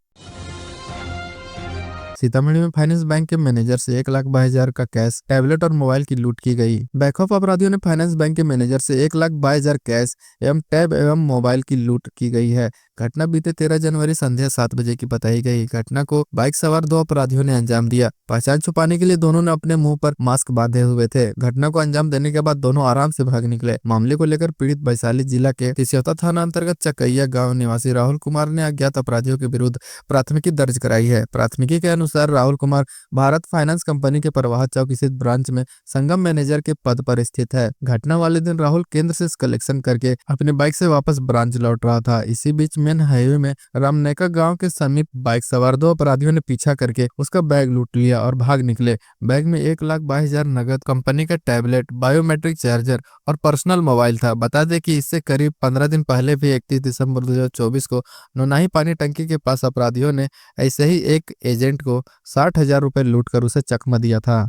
S1: सीतामढ़ी में फाइनेंस बैंक के मैनेजर से 1,22,000 का कैश, टैबलेट और मोबाइल की लूट की गई। बैकऑफ अपराधियों ने फाइनेंस बैंक के मैनेजर से 1,22,000 कैश एवं टैब एवं मोबाइल की लूट की गई है। घटना बीते 13 जनवरी संध्या 7 बजे की बताई गई। घटना को बाइक सवार 2 अपराधियों ने अंजाम दिया। पहचान छुपाने के लिए दोनों ने अपने मुंह पर मास्क बांधे हुए थे। घटना को अंजाम देने के बाद दोनों आराम से भाग निकले। मामले को लेकर पीड़ित वैशाली जिला के तिसियौता थाना अंतर्गत चकैया गाँव निवासी राहुल कुमार ने अज्ञात अपराधियों के विरुद्ध प्राथमिकी दर्ज कराई है। प्राथमिकी के अनुसार राहुल कुमार भारत फाइनेंस कंपनी के प्रवाह चौक स्थित ब्रांच में संगम मैनेजर के पद पर स्थित है। घटना वाले दिन राहुल केंद्र से कलेक्शन करके अपने बाइक से वापस ब्रांच लौट रहा था। इसी बीच में मेन हाईवे में रामनेका गांव के समीप बाइक सवार दो अपराधियों ने पीछा करके उसका बैग लूट लिया और भाग निकले। बैग में 1,22,000 नगद, कंपनी का टैबलेट, बायोमेट्रिक चार्जर और पर्सनल मोबाइल था। बता दें कि इससे करीब 15 दिन पहले भी 31 दिसंबर 2024 को नोनाही पानी टंकी के पास अपराधियों ने ऐसे ही एक एजेंट को 60,000 रुपए लूट कर उसे चकमा दिया था।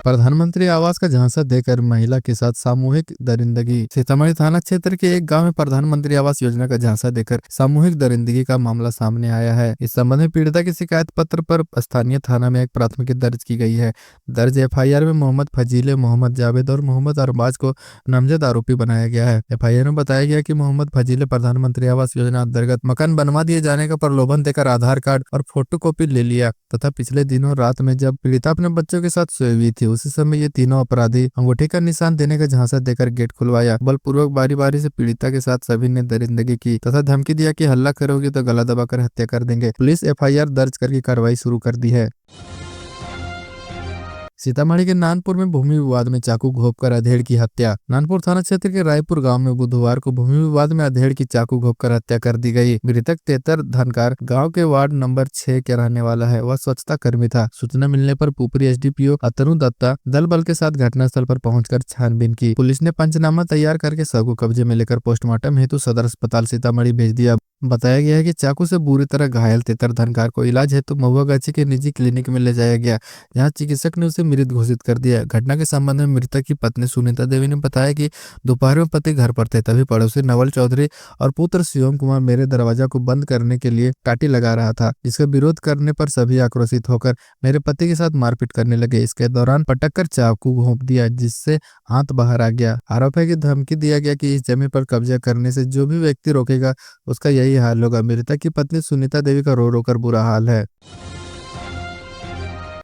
S1: प्रधानमंत्री आवास का झांसा देकर महिला के साथ सामूहिक दरिंदगी। सीतामढ़ी थाना क्षेत्र के एक गांव में प्रधानमंत्री आवास योजना का झांसा देकर सामूहिक दरिंदगी का मामला सामने आया है। इस संबंध में पीड़िता के शिकायत पत्र पर स्थानीय थाना में एक प्राथमिकी दर्ज की गई है। दर्ज एफआईआर में मोहम्मद फजीले, मोहम्मद जावेद और मोहम्मद अरबाज को नामजद आरोपी बनाया गया है। एफआईआर में बताया गया कि मोहम्मद फजीले प्रधानमंत्री आवास योजना अंतर्गत मकान बनवा दिए जाने का प्रलोभन देकर आधार कार्ड और फोटोकॉपी ले लिया तथा पिछले दिनों रात में जब पीड़िता अपने बच्चों के साथ सोई हुई थी उसी समय ये तीनों अपराधी अंगूठे का निशान देने का झांसा देकर गेट खुलवाया। बलपूर्वक बारी बारी से पीड़िता के साथ सभी ने दरिंदगी की तथा धमकी दिया कि हल्ला करोगे तो गला दबाकर हत्या कर देंगे। पुलिस एफआईआर दर्ज करके कार्रवाई शुरू कर दी है। सीतामढ़ी के नानपुर में भूमि विवाद में चाकू घोंपकर अधेड़ की हत्या। नानपुर थाना क्षेत्र के रायपुर गांव में बुधवार को भूमि विवाद में अधेड़ की चाकू घोंपकर हत्या कर दी गई। मृतक तेतर धनकार गांव के वार्ड नंबर 6 के रहने वाला है। वह स्वच्छता कर्मी था। सूचना मिलने पर पुपरी एसडीपीओ अतनु दत्ता दल बल के साथ घटनास्थल पर पहुंचकर छानबीन की। पुलिस ने पंचनामा तैयार करके शव को कब्जे में लेकर पोस्टमार्टम हेतु सदर अस्पताल सीतामढ़ी भेज दिया। बताया गया है कि चाकू से बुरी तरह घायल तेतर धनकार को इलाज हेतु महुआगाछी के निजी क्लिनिक में ले जाया गया, जहां चिकित्सक ने उसे मृत घोषित कर दिया। घटना के संबंध में मृतक की पत्नी सुनीता देवी ने बताया कि दोपहर में पति घर पर थे, तभी पड़ोसी नवल चौधरी और पुत्र शिवम कुमार मेरे दरवाजा को बंद करने के लिए टाटी लगा रहा था, जिसका विरोध करने पर सभी आक्रोशित होकर मेरे पति के साथ मारपीट करने लगे। इसके दौरान पटक कर चाकू घोंप दिया, जिससे हाथ बाहर आ गया। आरोप है कि धमकी दिया गया कि इस जमीन पर कब्जा करने से जो भी व्यक्ति रोकेगा उसका यही हाल होगा। मृतक की पत्नी सुनीता देवी का रो रो कर बुरा हाल है।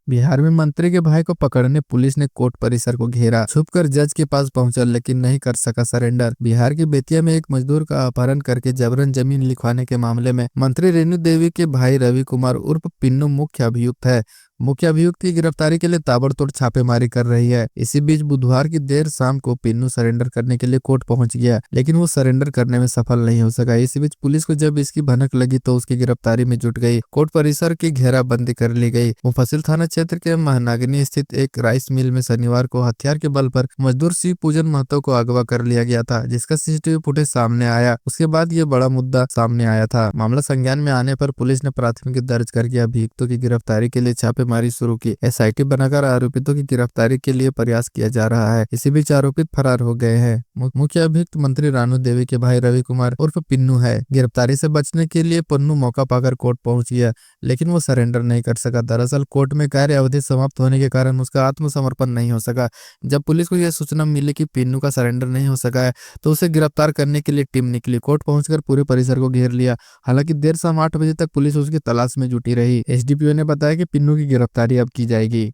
S1: बिहार में मंत्री के भाई को पकड़ने पुलिस ने कोर्ट परिसर को घेरा। छुपकर जज के पास पहुंचा लेकिन नहीं कर सका सरेंडर। बिहार के बेतिया में एक मजदूर का अपहरण करके जबरन जमीन लिखवाने के मामले में मंत्री रेणु देवी के भाई रवि कुमार उर्फ पिन्नू मुख्य अभियुक्त है। मुख्य अभियुक्त की गिरफ्तारी के लिए ताबड़तोड़ छापेमारी कर रही है। इसी बीच बुधवार की देर शाम को पिन्नू सरेंडर करने के लिए कोर्ट पहुंच गया, लेकिन वो सरेंडर करने में सफल नहीं हो सका। इसी बीच पुलिस को जब इसकी भनक लगी तो उसकी गिरफ्तारी में जुट गई। कोर्ट परिसर की घेराबंदी कर ली गई। मुफस्सिल थाना क्षेत्र के महनागनी स्थित एक राइस मिल में शनिवार को हथियार के बल पर मजदूर शिव पूजन महतो को अगवा कर लिया गया था, जिसका सीसीटीवी फुटेज सामने आया। उसके बाद ये बड़ा मुद्दा सामने आया था। मामला संज्ञान में आने पर पुलिस ने प्राथमिकी दर्ज करके अभियुक्तों की गिरफ्तारी के लिए छापेमारी शुरू की। एसआईटी बनाकर आरोपितों की गिरफ्तारी के लिए प्रयास किया जा रहा है। इसी बीच आरोपित फरार हो गए हैं। मुख्य अभियुक्त मंत्री रानू देवी के भाई रवि कुमार उर्फ पिन्नू है। गिरफ्तारी से बचने के लिए पन्नू मौका पाकर कोर्ट पहुंच गया, लेकिन वो सरेंडर नहीं कर सका। दरअसल कोर्ट में कार्य अवधि समाप्त होने के कारण उसका आत्मसमर्पण नहीं हो सका। जब पुलिस को यह सूचना मिली कि पिन्नू का सरेंडर नहीं हो सका है तो उसे गिरफ्तार करने के लिए टीम निकली। कोर्ट पहुंचकर पूरे परिसर को घेर लिया। हालांकि देर शाम 8 बजे तक पुलिस उसकी तलाश में जुटी रही। एसडीपीओ ने बताया कि पिन्नू की गिरफ्तारी अब की जाएगी।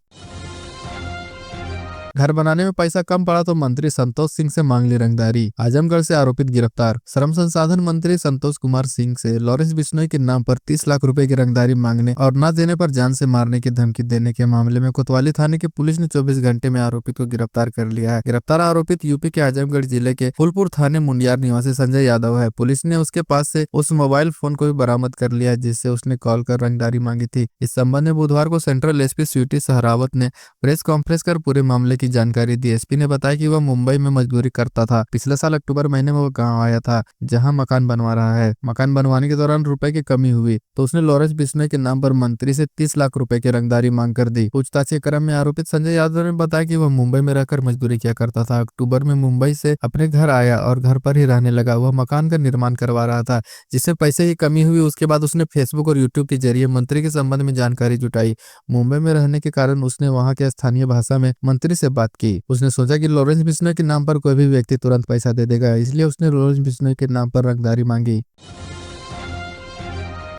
S1: घर बनाने में पैसा कम पड़ा तो मंत्री संतोष सिंह से मांग ली रंगदारी। आजमगढ़ से आरोपित गिरफ्तार। श्रम संसाधन मंत्री संतोष कुमार सिंह से लॉरेंस बिश्नोई के नाम पर 30 लाख रुपए की रंगदारी मांगने और न देने पर जान से मारने की धमकी देने के मामले में कोतवाली थाने की पुलिस ने 24 घंटे में आरोपित को गिरफ्तार कर लिया है। गिरफ्तार आरोपित यूपी के आजमगढ़ जिले के फूलपुर थाने मुंडियार निवासी संजय यादव है। पुलिस ने उसके पास से उस मोबाइल फोन को भी बरामद कर लिया जिससे उसने कॉल कर रंगदारी मांगी थी। इस संबंध में बुधवार को सेंट्रल एसपी स्वीटी सहरावत ने प्रेस कॉन्फ्रेंस कर पूरे मामले की जानकारी दी। एसपी ने बताया कि वह मुंबई में मजदूरी करता था। पिछले साल अक्टूबर महीने में वो गांव आया था जहां मकान बनवा रहा है। मकान बनवाने के दौरान रुपए की कमी हुई तो उसने लॉरेंस बिश्नोई के नाम पर मंत्री से 30 लाख रुपए की रंगदारी मांग कर दी। पूछताछ के क्रम में आरोपित संजय यादव ने बताया कि वह मुंबई में रहकर मजदूरी किया करता था। अक्टूबर में मुंबई से अपने घर आया और घर पर ही रहने लगा। वह मकान का निर्माण करवा रहा था जिससे पैसे की कमी हुई। उसके बाद उसने फेसबुक और यूट्यूब के जरिए मंत्री के संबंध में जानकारी जुटाई। मुंबई में रहने के कारण उसने वहां के स्थानीय भाषा में मंत्री से बात की। उसने सोचा कि लॉरेंस बिश्नोई के नाम पर कोई भी व्यक्ति तुरंत पैसा दे देगा, इसलिए उसने लॉरेंस बिश्नोई के नाम पर रंगदारी मांगी।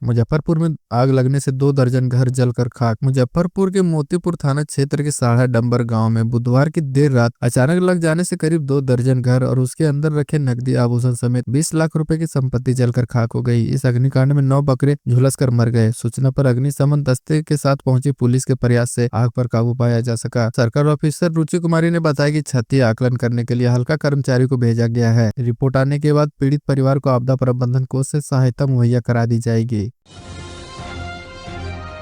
S1: मुजफ्फरपुर में आग लगने से 2 दर्जन घर जलकर खाक। मुजफ्फरपुर के मोतीपुर थाना क्षेत्र के साढ़ा डंबर गांव में बुधवार की देर रात अचानक लग जाने से करीब 2 दर्जन घर और उसके अंदर रखे नकदी आभूषण समेत 20 लाख रुपए की संपत्ति जलकर खाक हो गई। इस अग्निकांड में 9 बकरे झुलस कर मर गए। सूचना पर अग्निशमन दस्ते के साथ पहुंची पुलिस के प्रयास से आग पर काबू पाया जा सका। सरकार ऑफिसर रुचि कुमारी ने बताया कि क्षति आकलन करने के लिए हल्का कर्मचारी को भेजा गया है। रिपोर्ट आने के बाद पीड़ित परिवार को आपदा प्रबंधन कोष से सहायता मुहैया करा दी जाएगी।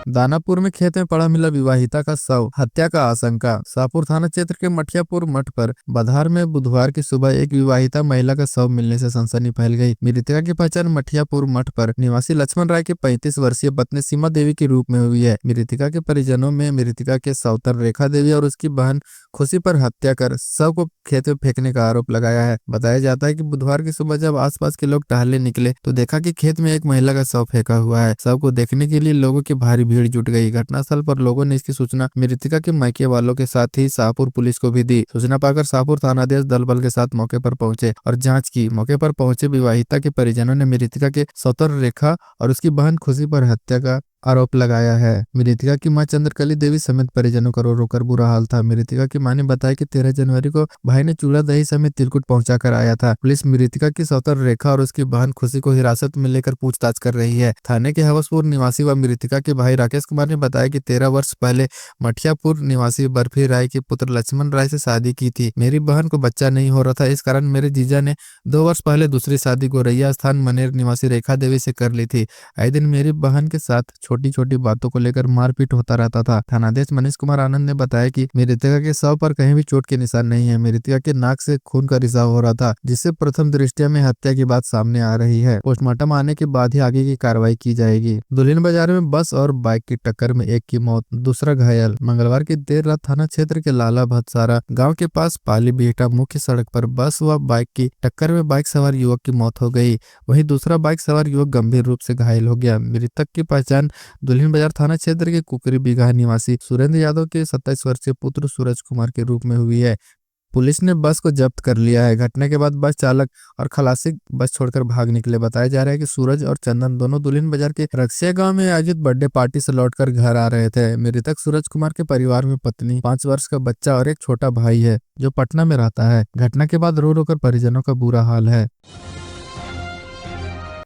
S1: दानापुर में खेत में पड़ा मिला विवाहिता का शव, हत्या का आशंका। शाहपुर थाना क्षेत्र के मठियापुर मठ पर बधार में बुधवार की सुबह एक विवाहिता महिला का शव मिलने से सनसनी फैल गई। मृतका की पहचान मठियापुर मठ पर निवासी लक्ष्मण राय की 35 वर्षीय पत्नी सीमा देवी के रूप में हुई है। मृतका के परिजनों में मृतका के सौतर रेखा देवी और उसकी बहन खुशी पर हत्या कर शव को खेत में फेंकने का आरोप लगाया है। बताया जाता है कि बुधवार की सुबह जब आसपास के लोग टहलने निकले तो देखा कि खेत में एक महिला का शव फेंका हुआ है। शव को देखने के लिए लोगों की भारी भीड़ जुट गई। घटनास्थल पर लोगों ने इसकी सूचना मृतका के मायके वालों के साथ ही शाहपुर पुलिस को भी दी। सूचना पाकर शाहपुर थानाध्यक्ष दल बल के साथ मौके पर पहुंचे और जांच की। मौके पर पहुंचे विवाहिता के परिजनों ने मृतका के सौतर रेखा और उसकी बहन खुशी पर हत्या का आरोप लगाया है। मृतका की मां चंद्रकली देवी समेत परिजनों का रो रो कर बुरा हाल था। मृतका की मां ने बताया कि 13 जनवरी को भाई ने चूड़ा दही समेत तिलकुट पहुंचा कर आया था। पुलिस मृतका की सौतर रेखा और उसकी बहन खुशी को हिरासत में लेकर पूछताछ कर रही है। थाने के हवसपुर निवासी व मृतका के भाई राकेश कुमार ने बताया कि 13 वर्ष पहले मठियापुर निवासी बर्फी राय के पुत्र लक्ष्मण राय से शादी की थी। मेरी बहन को बच्चा नहीं हो रहा था, इस कारण मेरे जीजा ने 2 वर्ष पहले दूसरी शादी गोरैया स्थान मनेर निवासी रेखा देवी से कर ली थी। आए दिन मेरी बहन के साथ छोटी छोटी बातों को लेकर मारपीट होता रहता था। थानाध्यक्ष मनीष कुमार आनंद ने बताया कि मृतका के शव पर कहीं भी चोट के निशान नहीं है। मृतका के नाक से खून का रिसाव हो रहा था, जिससे प्रथम दृष्टया में हत्या की बात सामने आ रही है। पोस्टमार्टम आने के बाद ही आगे की कार्रवाई की जाएगी। दुल्हिन बाजार में बस और बाइक की टक्कर में एक की मौत, दूसरा घायल। मंगलवार की देर रात थाना क्षेत्र के लाला भतसारा गाँव के पास पाली बिहटा मुख्य सड़क पर बस व बाइक की टक्कर में बाइक सवार युवक की मौत हो गई। वहीं दूसरा बाइक सवार युवक गंभीर रूप से घायल हो गया। मृतक की पहचान दुल्हिन बाजार थाना क्षेत्र के कुकरी बीघा निवासी सुरेंद्र यादव के 27 वर्षीय पुत्र सूरज कुमार के रूप में हुई है। पुलिस ने बस को जब्त कर लिया है। घटना के बाद बस चालक और खलासी बस छोड़कर भाग निकले। बताया जा रहा है कि सूरज और चंदन दोनों दुल्हिन बाजार के रक्सिया गांव में आयोजित बर्थडे पार्टी से लौटकर घर आ रहे थे। मृतक सूरज कुमार के परिवार में पत्नी, 5 वर्ष का बच्चा और एक छोटा भाई है जो पटना में रहता है। घटना के बाद रो रो कर परिजनों का बुरा हाल है।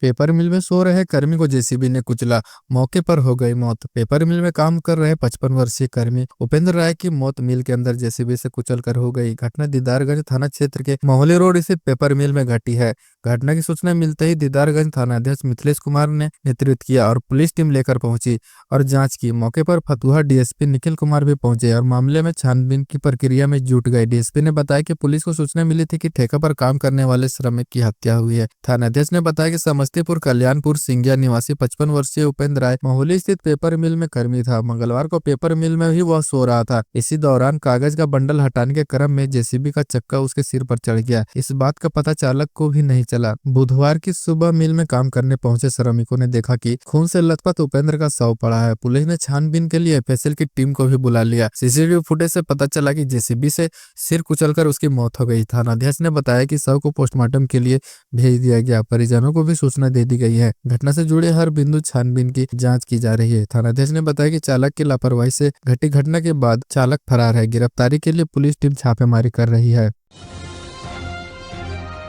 S1: पेपर मिल में सो रहे कर्मी को जेसीबी ने कुचला, मौके पर हो गई मौत। पेपर मिल में काम कर रहे 55 वर्षीय कर्मी उपेंद्र राय की मौत मिल के अंदर जेसीबी से कुचल कर हो गई। घटना दीदारगंज थाना क्षेत्र के मोहली रोड स्थित पेपर मिल में घटी है। घटना की सूचना मिलते ही दीदारगंज थानाध्यक्ष मिथिलेश कुमार ने नेतृत्व किया और पुलिस टीम लेकर पहुंची और जांच की। मौके पर फतुहा डीएसपी निखिल कुमार भी पहुंचे और मामले में छानबीन की प्रक्रिया में जुट गए। डीएसपी ने बताया कि पुलिस को सूचना मिली थी कि ठेका पर काम करने वाले श्रमिक की हत्या हुई है। थानाध्यक्ष ने बताया कि समस्तीपुर कल्याणपुर सिंगिया निवासी 55 वर्षीय उपेंद्र राय मोहली स्थित पेपर मिल में कर्मी था। मंगलवार को पेपर मिल में ही वह सो रहा था। इसी दौरान कागज का बंडल हटाने के क्रम में जेसीबी का चक्का उसके सिर पर चढ़ गया। इस बात का पता चालक को भी नहीं चला। बुधवार की सुबह मिल में काम करने पहुंचे श्रमिकों ने देखा कि खून से लथपथ उपेंद्र का शव पड़ा है। पुलिस ने छानबीन के लिए एफएसएल की टीम को भी बुला लिया। सीसीटीवी फुटेज से पता चला कि जेसीबी से सिर कुचलकर उसकी मौत हो गई। थानाध्यक्ष ने बताया कि शव को पोस्टमार्टम के लिए भेज दिया गया। परिजनों को भी सूचना दे दी गई है। घटना से जुड़े हर बिंदु छानबीन की जांच की जा रही है। थानाध्यक्ष ने बताया कि चालक की लापरवाही से घटी घटना के बाद चालक फरार है। गिरफ्तारी के लिए पुलिस टीम छापेमारी कर रही है।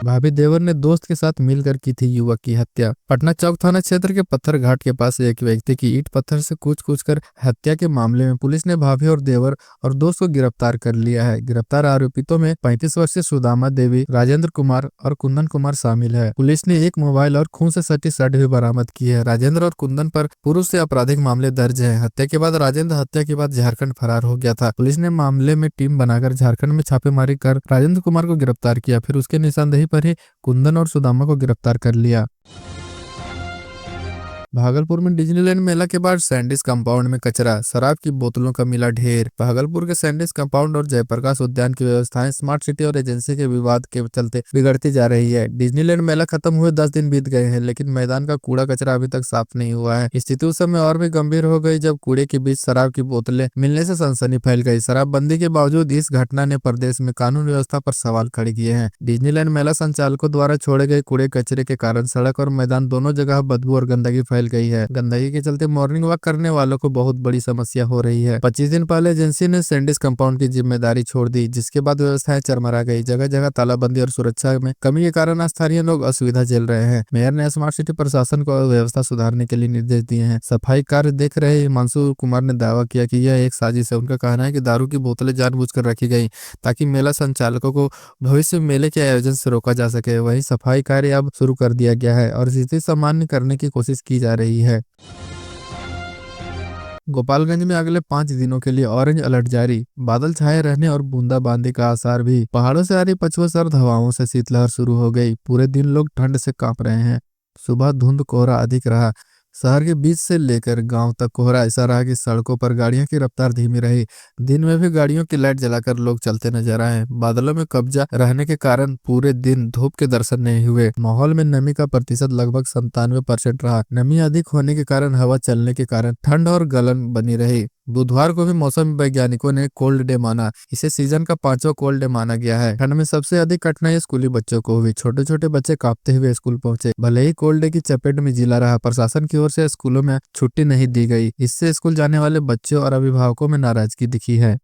S1: भाभी देवर ने दोस्त के साथ मिलकर की थी युवक की हत्या। पटना चौक थाना क्षेत्र के पत्थर घाट के पास एक व्यक्ति की ईंट पत्थर से कूच कर हत्या के मामले में पुलिस ने भाभी और देवर और दोस्त को गिरफ्तार कर लिया है। गिरफ्तार आरोपितों में 35 वर्षीय सुदामा देवी, राजेंद्र कुमार और कुंदन कुमार शामिल है। पुलिस ने एक मोबाइल और खून से सटी शर्ट भी बरामद की है। राजेंद्र और कुंदन पर पूर्व से आपराधिक मामले दर्ज है। हत्या के बाद राजेंद्र हत्या के बाद झारखंड फरार हो गया था। पुलिस ने मामले में टीम बनाकर झारखंड में छापेमारी कर राजेंद्र कुमार को गिरफ्तार किया। फिर उसके निशानदेही पर ही कुंदन और सुदामा को गिरफ्तार कर लिया। भागलपुर में डिज्नीलैंड मेला के बाद सैंडिस कंपाउंड में कचरा, शराब की बोतलों का मिला ढेर। भागलपुर के सैंडिस कंपाउंड और जयप्रकाश उद्यान की व्यवस्थाएं स्मार्ट सिटी और एजेंसी के विवाद के चलते बिगड़ती जा रही है। डिज्नीलैंड मेला खत्म हुए 10 दिन बीत गए हैं, लेकिन मैदान का कूड़ा कचरा अभी तक साफ नहीं हुआ है। स्थिति उस समय और भी गंभीर हो गई जब कूड़े के बीच शराब की बोतलें मिलने से सनसनी फैल गई। शराबबंदी के बावजूद इस घटना ने प्रदेश में कानून व्यवस्था पर सवाल खड़े किए हैं। डिज्नीलैंड मेला संचालकों द्वारा छोड़े गए कूड़े कचरे के कारण सड़क और मैदान दोनों जगह बदबू और गंदगी फैल फैल गई है। गंदगी के चलते मॉर्निंग वॉक करने वालों को बहुत बड़ी समस्या हो रही है। 25 दिन पहले एजेंसी ने सैंडिस कंपाउंड की जिम्मेदारी छोड़ दी, जिसके बाद व्यवस्थाएं चरमरा गई। जगह जगह तालाबंदी और सुरक्षा में कमी के कारण स्थानीय लोग असुविधा झेल रहे हैं। मेयर ने स्मार्ट सिटी प्रशासन को व्यवस्था सुधारने के लिए निर्देश दिए हैं। सफाई कार्य देख रहे हिमांशु कुमार ने दावा किया कि यह एक साजिश है। उनका कहना है कि दारू की बोतलें जानबूझकर रखी गई ताकि मेला संचालकों को भविष्य में मेले के आयोजन से रोका जा सके। वहीं सफाई कार्य अब शुरू कर दिया गया है और स्थिति सामान्य करने की कोशिश की जा रही है। गोपालगंज में अगले 5 दिनों के लिए ऑरेंज अलर्ट जारी। बादल छाए रहने और बूंदाबांदी का आसार भी। पहाड़ों से आ रही पछुआ सर्द हवाओं से शीतलहर शुरू हो गई। पूरे दिन लोग ठंड से कांप रहे हैं। सुबह धुंध कोहरा अधिक रहा। शहर के बीच से लेकर गांव तक कोहरा ऐसा रहा कि सड़कों पर गाड़ियों की रफ्तार धीमी रही। दिन में भी गाड़ियों की लाइट जलाकर लोग चलते नजर आए। बादलों में कब्जा रहने के कारण पूरे दिन धूप के दर्शन नहीं हुए। माहौल में नमी का प्रतिशत लगभग 97% रहा। नमी अधिक होने के कारण हवा चलने के कारण ठंड और गलन बनी रही। बुधवार को भी मौसम वैज्ञानिकों ने कोल्ड डे माना। इसे सीजन का 5वां कोल्ड डे माना गया है। ठंड में सबसे अधिक कठिनाई स्कूली बच्चों को हुई। छोटे छोटे बच्चे कांपते हुए स्कूल पहुंचे। भले ही कोल्ड डे की चपेट में जिला रहा, प्रशासन की ओर से स्कूलों में छुट्टी नहीं दी गई। इससे स्कूल जाने वाले बच्चों और अभिभावकों में नाराजगी दिखी है।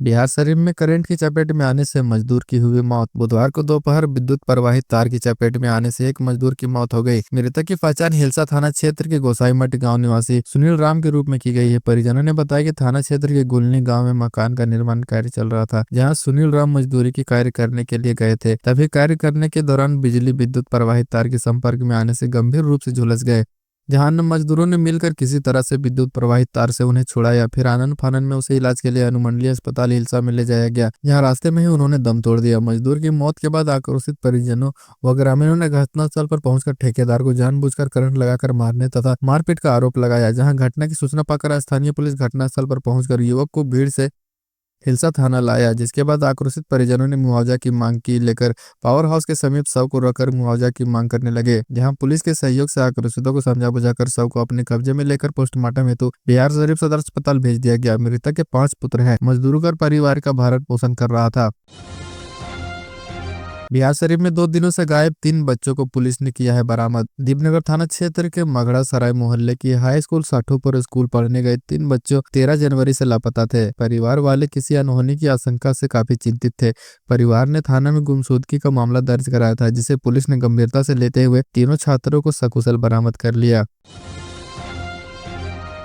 S1: बिहार शरीफ में करंट की चपेट में आने से मजदूर की हुई मौत। बुधवार को दोपहर विद्युत प्रवाहित तार की चपेट में आने से एक मजदूर की मौत हो गई। मृतक की पहचान हिलसा थाना क्षेत्र के गोसाईमठ गांव निवासी सुनील राम के रूप में की गई है। परिजनों ने बताया कि थाना क्षेत्र के गुलनी गांव में मकान का निर्माण कार्य चल रहा था, जहां सुनील राम मजदूरी की कार्य करने के लिए गए थे। तभी कार्य करने के दौरान बिजली विद्युत प्रवाहित तार के संपर्क में आने से गंभीर रूप से झुलस गए। जहां मजदूरों ने मिलकर किसी तरह से विद्युत प्रवाहित तार से उन्हें छुड़ाया। फिर आनन फानन में उसे इलाज के लिए अनुमंडलीय अस्पताल हिलसा में ले जाया गया, जहां रास्ते में ही उन्होंने दम तोड़ दिया। मजदूर की मौत के बाद आक्रोशित परिजनों व ग्रामीणों ने घटनास्थल पर पहुंचकर ठेकेदार को जानबूझकर करंट लगाकर मारने तथा मारपीट का आरोप लगाया। जहां घटना की सूचना पाकर स्थानीय पुलिस घटनास्थल पर पहुंचकर युवक को भीड़ से हिलसा थाना लाया, जिसके बाद आक्रोशित परिजनों ने मुआवजा की मांग की लेकर पावर हाउस के समीप शव को रखकर मुआवजा की मांग करने लगे। जहां पुलिस के सहयोग से आक्रोशितों को समझा बुझाकर शव को अपने कब्जे में लेकर पोस्टमार्टम हेतु बिहार शरीफ सदर अस्पताल भेज दिया गया। मृतक के 5 पुत्र हैं। मजदूरों का परिवार का भरण पोषण कर रहा था। बिहार शरीफ में 2 दिनों से गायब 3 बच्चों को पुलिस ने किया है बरामद। दीपनगर थाना क्षेत्र के मगड़ा सराय मोहल्ले की हाई स्कूल साठोपुर स्कूल पढ़ने गए 3 बच्चों 13 जनवरी से लापता थे। परिवार वाले किसी अनहोनी की आशंका से काफी चिंतित थे। परिवार ने थाना में गुमशुदगी का मामला दर्ज कराया था, जिसे पुलिस ने गंभीरता से लेते हुए तीनों छात्रों को सकुशल बरामद कर लिया।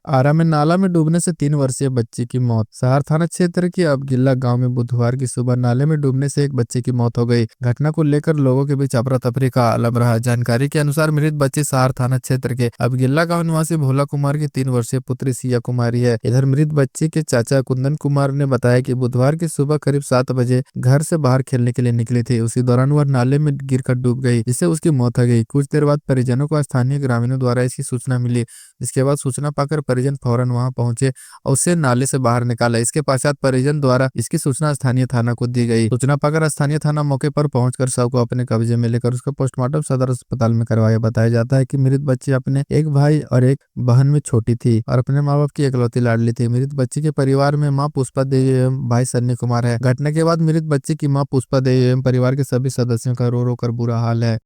S1: आरा में नाला में डूबने से 3 वर्षीय बच्चे की मौत। सहार थाना क्षेत्र के अबगिल्ला गांव में बुधवार की सुबह नाले में डूबने से एक बच्चे की मौत हो गई। घटना को लेकर लोगों के बीच अफरा तफरी का आलम रहा। जानकारी के अनुसार मृत बच्ची सहार थाना क्षेत्र के अबगिल्ला गांव निवासी भोला कुमार की 3 वर्षीय पुत्री सिया कुमारी है। इधर मृत बच्ची के चाचा कुंदन कुमार ने बताया कि बुधवार की सुबह करीब 7 बजे घर से बाहर खेलने के लिए निकली थी। उसी दौरान वह नाले में गिरकर डूब गई, जिससे उसकी मौत हो गई। कुछ देर बाद परिजनों को स्थानीय ग्रामीणों द्वारा इसकी सूचना मिली, जिसके बाद सूचना पाकर परिजन फौरन वहां पहुंचे और उसे नाले से बाहर निकाला। इसके पश्चात परिजन द्वारा इसकी सूचना स्थानीय थाना को दी गई। सूचना पाकर स्थानीय थाना मौके पर पहुंचकर शव को अपने कब्जे में लेकर उसका पोस्टमार्टम सदर अस्पताल में करवाया। बताया जाता है कि मृत बच्ची अपने एक भाई और एक बहन में छोटी थी और अपने माँ बाप की इकलौती लाडली थी। मृत बच्ची के परिवार में माँ पुष्पा देवी एवं भाई सन्नी कुमार है। घटना के बाद मृत बच्ची की माँ पुष्पा देवी एवं परिवार के सभी सदस्यों का रो रो कर बुरा हाल है।